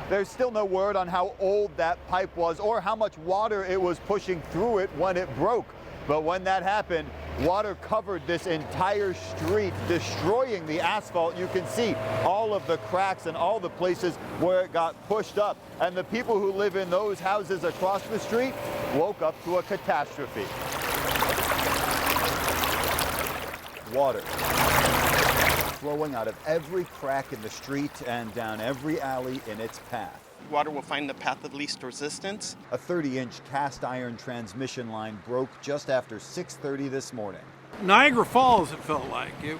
There's still no word on how old that pipe was or how much water it was pushing through it when it broke. But when that happened, water covered this entire street, destroying the asphalt. You can see all of the cracks and all the places where it got pushed up. And the people who live in those houses across the street woke up to a catastrophe. Water flowing out of every crack in the street and down every alley in its path. Water will find the path of least resistance. A 30-inch cast iron transmission line broke just after 6:30 this morning. Niagara Falls, it felt like. The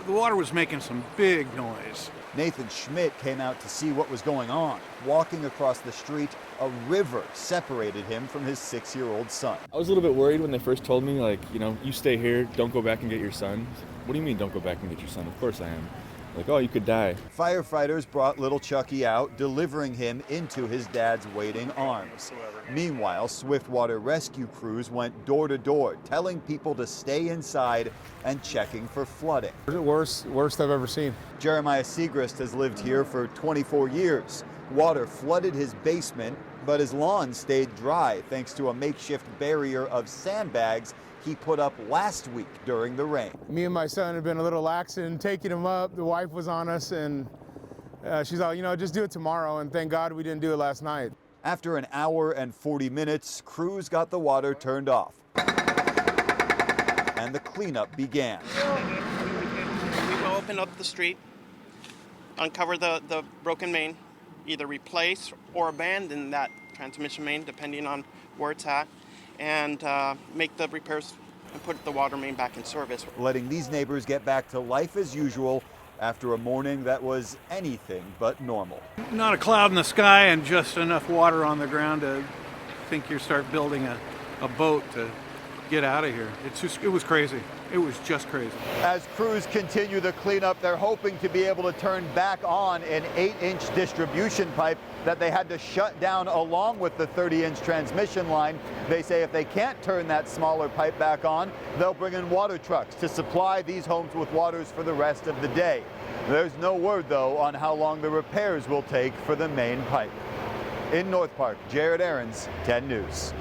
water was making some big noise. Nathan Schmidt came out to see what was going on. Walking across the street, a river separated him from his 6-year-old son. I was a little bit worried when they first told me, like, you stay here, don't go back and get your son. What do you mean, don't go back and get your son? Of course I am. Like, oh, you could die. Firefighters brought little Chucky out, delivering him into his dad's waiting arms. Meanwhile, Swiftwater rescue crews went door to door, telling people to stay inside and checking for flooding. The worst I've ever seen. Jeremiah Segrist has lived here for 24 years. Water flooded his basement, but his lawn stayed dry thanks to a makeshift barrier of sandbags he put up last week during the rain. Me and my son have been a little lax in taking him up. The wife was on us, and she's like, just do it tomorrow, and thank God we didn't do it last night. After an hour and 40 minutes, crews got the water turned off, and the cleanup began. We will open up the street, uncover the broken main, either replace or abandon that transmission main, depending on where it's at, and make the repairs and put the water main back in service. Letting these neighbors get back to life as usual after a morning that was anything but normal. Not a cloud in the sky and just enough water on the ground to think you start building a boat to get out of here. It was crazy. It was just crazy. As crews continue the cleanup, they're hoping to be able to turn back on an 8-inch distribution pipe that they had to shut down along with the 30-inch transmission line. They say if they can't turn that smaller pipe back on, they'll bring in water trucks to supply these homes with waters for the rest of the day. There's no word, though, on how long the repairs will take for the main pipe. In North Park, Jared Aarons, 10 News.